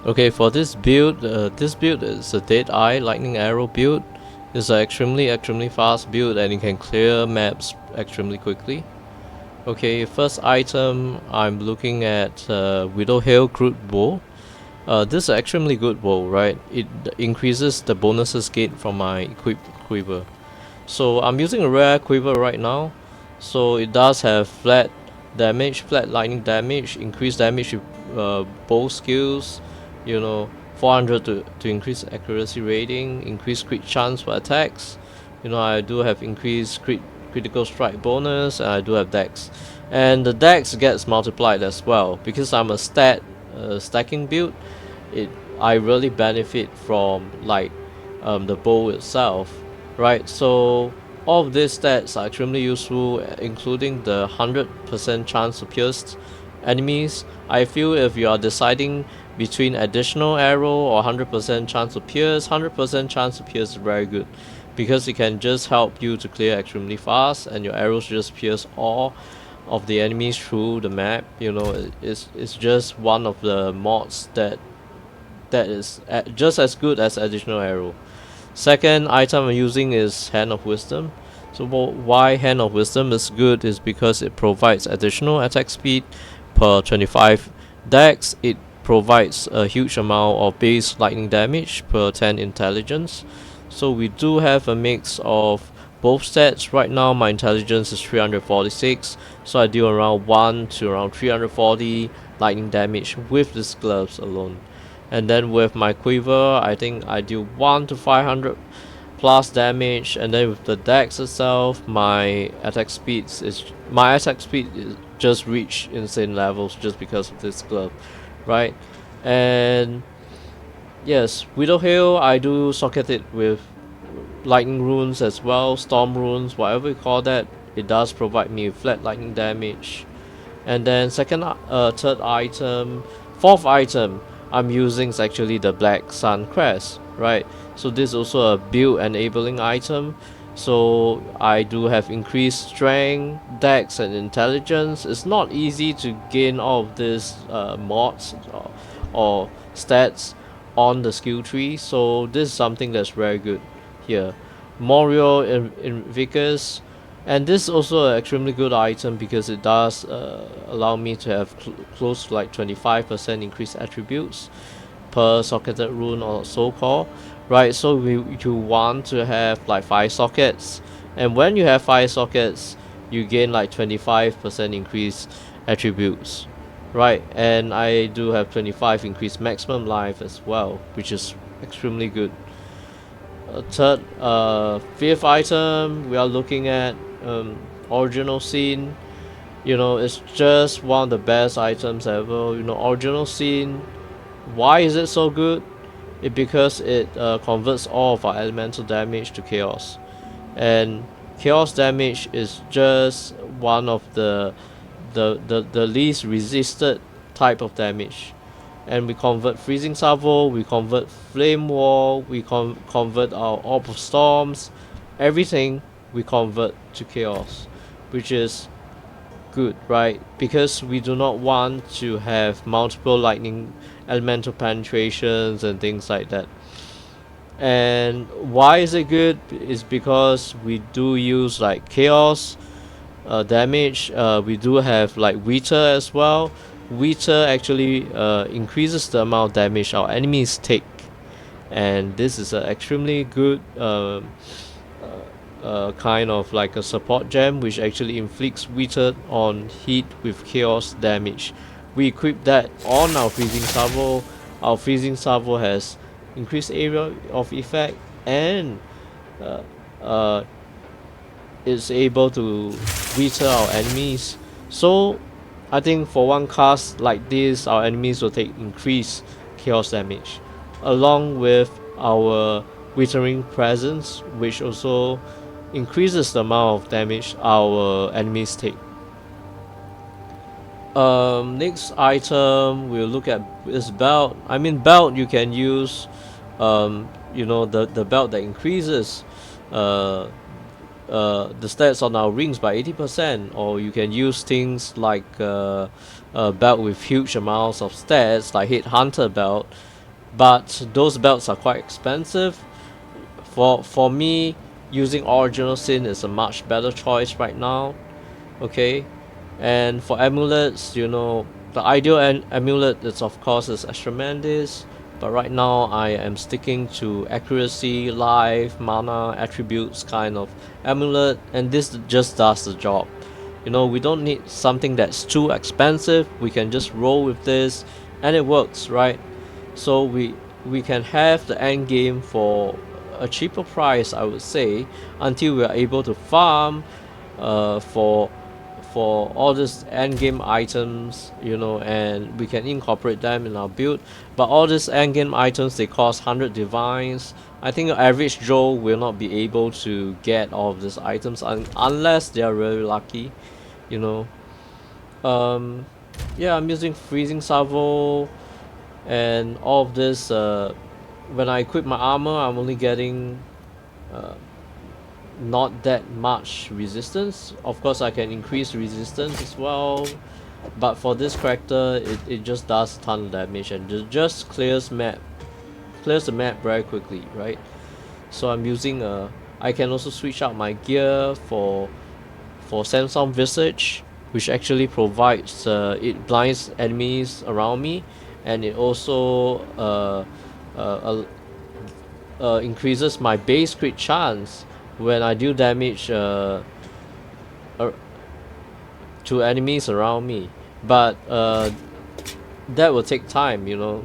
Okay, for this build is a Deadeye lightning arrow build. It's an extremely fast build and it can clear maps extremely quickly. Okay, first item I'm looking at Widow Hill Crude Bow. This is an extremely good bow, right? It increases the bonuses gained from my equipped quiver. So I'm using a rare quiver right now. So it does have flat damage, flat lightning damage, increased damage with bow skills, 400 to increase accuracy rating, increased crit chance for attacks. I do have increased critical strike bonus, and I do have dex. And the dex gets multiplied as well because I'm a stacking build. It I really benefit from like the bow itself, right? So all of these stats are extremely useful, including the 100% chance to pierce enemies. I feel if you are deciding between additional arrow or 100% chance to pierce, 100% chance to pierce is very good because it can just help you to clear extremely fast and your arrows just pierce all of the enemies through the map. It's just one of the mods that is just as good as additional arrow. Second item I'm using is Hand of Wisdom. So why Hand of Wisdom is good is because it provides additional attack speed per 25 dex. It provides a huge amount of base lightning damage per 10 intelligence. So we do have a mix of both stats. Right now my intelligence is 346, so I deal around 1 to around 340 lightning damage with these gloves alone. And then with my quiver, I think I do 1 to 500 plus damage. And then with the dex itself, my attack speed is just reach insane levels just because of this glove, right? And yes, Widow Hill, I do socket it with lightning runes as well, storm runes, whatever you call that. It does provide me flat lightning damage. And then third item, fourth item I'm using is actually the Black Sun Crest, right? So this is also a build enabling item. So I do have increased strength, dex, and intelligence. It's not easy to gain all of these mods or stats on the skill tree. So this is something that's very good here. Morio Invictus, and this is also an extremely good item because it does allow me to have close to like 25% increased attributes per socketed rune or so called, right? So you want to have like 5 sockets, and when you have 5 sockets you gain like 25% increased attributes, right? And I do have 25 increased maximum life as well, which is extremely good. Fifth item we are looking at original scene. It's just one of the best items ever. Original scene, why is it so good? Because it converts all of our elemental damage to chaos, and chaos damage is just one of the least resisted type of damage. And we convert freezing salvo, we convert flame wall, we convert our orb of storms, everything we convert to chaos, which is good, right? Because we do not want to have multiple lightning elemental penetrations and things like that. And why is it good? Is because we do use like chaos damage. We do have like Wither as well. Wither actually increases the amount of damage our enemies take, and this is an extremely good kind of like a support gem which actually inflicts Wither on hit with chaos damage. We equip that on our freezing salvo. Our freezing salvo has increased area of effect and uh, uh, is able to Wither our enemies. So I think for one cast like this, our enemies will take increased chaos damage, along with our Withering Presence, which also increases the amount of damage our enemies take. Next item we'll look at is belt. Belt you can use, the belt that increases uh, the stats on our rings by 80%, or you can use things like a belt with huge amounts of stats like Headhunter belt. but those belts are quite expensive. For me, using Original Sin is a much better choice right now. Okay, and for amulets, you know, the ideal amulet is of course is Astromandis, but right now I am sticking to accuracy, life, mana, attributes kind of amulet, and this just does the job. You know, we don't need something that's too expensive. We can just roll with this, and it works, right? So we can have the end game for a cheaper price, I would say, until we are able to farm uh, for for all these end game items, you know, and we can incorporate them in our build. But all these end game items, they cost 100 divines. I think the average Joe will not be able to get all of these items unless they are really lucky, you know. Um, yeah, I'm using freezing salvo and all of this. When I equip my armor, I'm only getting uh, not that much resistance. Of course, I can increase resistance as well, but for this character, it just does a ton of damage and just clears the map very quickly, right? So I'm using I can also switch out my gear for Samsung Visage, which actually provides it blinds enemies around me, and it also uh, increases my base crit chance when I do damage uh, to enemies around me. But that will take time, you know.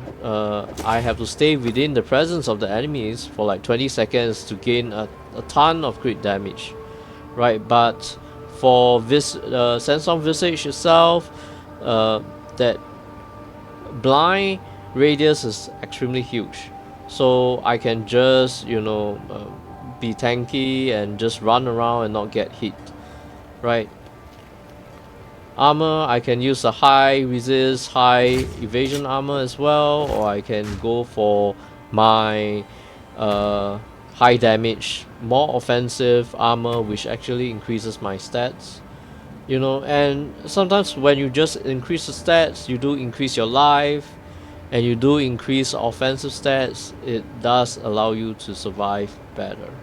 I have to stay within the presence of the enemies for like 20 seconds to gain a ton of crit damage, right? But for this Samsung Visage itself, that blind radius is extremely huge, so I can just, you know, be tanky and just run around and not get hit, right? Armor, I can use a high resist, high evasion armor as well, or I can go for my uh, high damage, more offensive armor, which actually increases my stats. You know, and sometimes when you just increase the stats, you do increase your life, and you do increase offensive stats. It does allow you to survive better.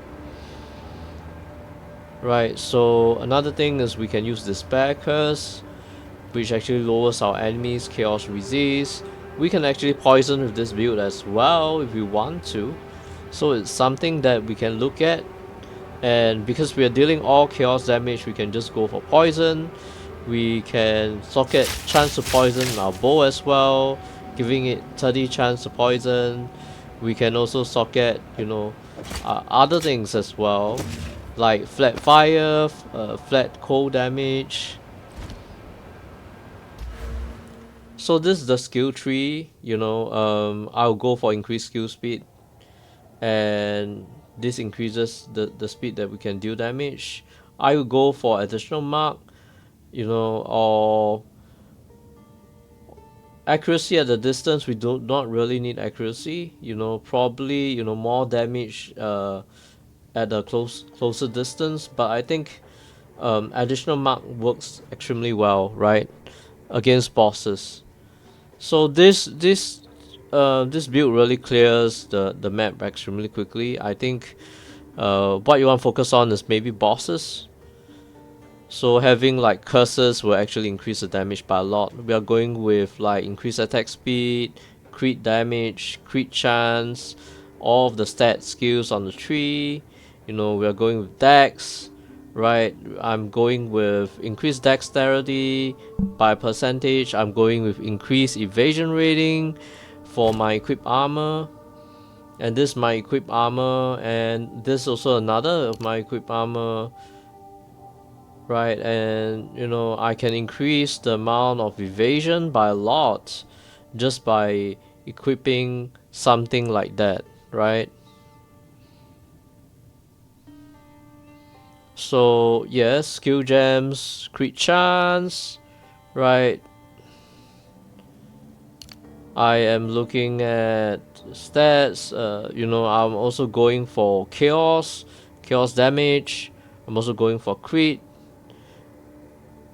Right, so another thing is we can use Despair Curse, which actually lowers our enemies' chaos resist. We can actually poison with this build as well if we want to. So it's something that we can look at. And because we are dealing all chaos damage, we can just go for poison. We can socket chance to poison our bow as well, giving it 30 chance to poison. We can also socket, you know, other things as well, like flat fire, flat cold damage. So this is the skill tree, you know. I'll go for increased skill speed, and this increases the speed that we can deal damage. I will go for additional mark, you know, or accuracy at the distance. We do not really need accuracy, you know, probably, you know, more damage at a closer distance, but I think additional mark works extremely well, right, against bosses. So this build really clears the map extremely quickly. I think what you want to focus on is maybe bosses. So having like curses will actually increase the damage by a lot. We are going with like increased attack speed, crit damage, crit chance, all of the stat skills on the tree. You know, we are going with dex, right? I'm going with increased dexterity by percentage. I'm going with increased evasion rating for my equipped armor. And this is my equipped armor, and this is also another of my equipped armor, right? And you know, I can increase the amount of evasion by a lot just by equipping something like that, right? So yes, skill gems, crit chance, right? I am looking at stats. You know, I'm also going for chaos damage. I'm also going for crit,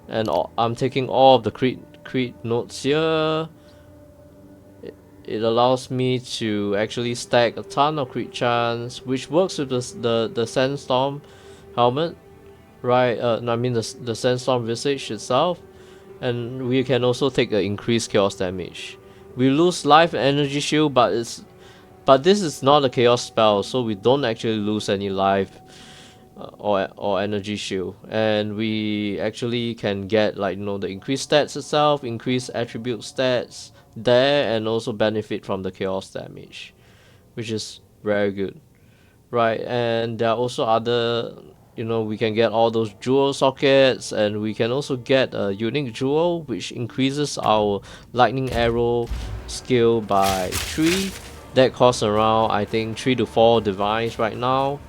and I'm taking all of the crit notes here. it allows me to actually stack a ton of crit chance, which works with the Sandstorm helmet, right? No, I mean the Sandstorm Visage itself, and we can also take an increased chaos damage. We lose life and energy shield, but this is not a chaos spell, so we don't actually lose any life or energy shield, and we actually can get, like, the increased stats itself, increased attribute stats there, and also benefit from the chaos damage, which is very good, right? And there are also other, we can get all those jewel sockets, and we can also get a unique jewel which increases our lightning arrow skill by 3. That costs around, I think, 3 to 4 divines right now,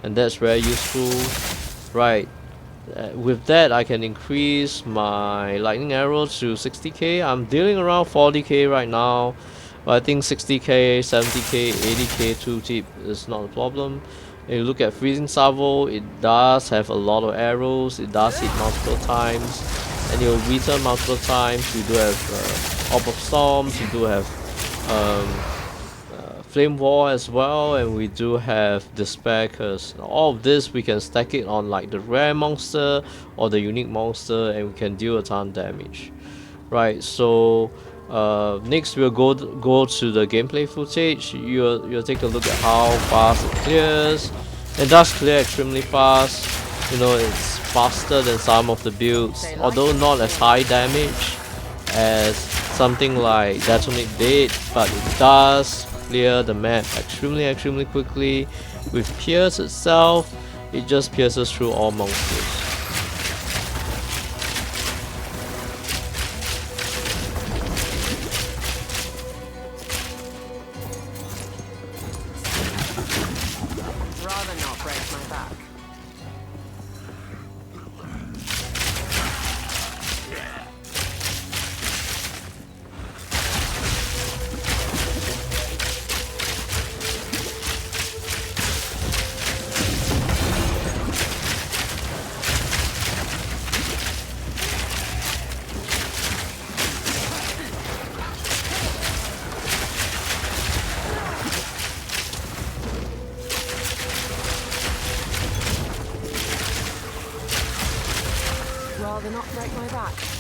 and that's very useful, right? With that, I can increase my lightning arrow to 60k. I'm dealing around 40k right now, but I think 60k, 70k, 80k 2-tip is not a problem. If you look at Freezing Salvo, it does have a lot of arrows, it does hit multiple times, and it will return multiple times. You do have Orb of Storms, you do have Flame Wall as well, and we do have Despair Curse. All of this we can stack it on like the rare monster or the unique monster, and we can deal a ton of damage. Right, so next we'll go to the gameplay footage. You'll take a look at how fast it clears. It does clear extremely fast. It's faster than some of the builds, although not as high damage as something like Detonate Dead, but it does clear the map extremely quickly. With Pierce itself, it just pierces through all monsters. Rather not break my back. Rather not break my back.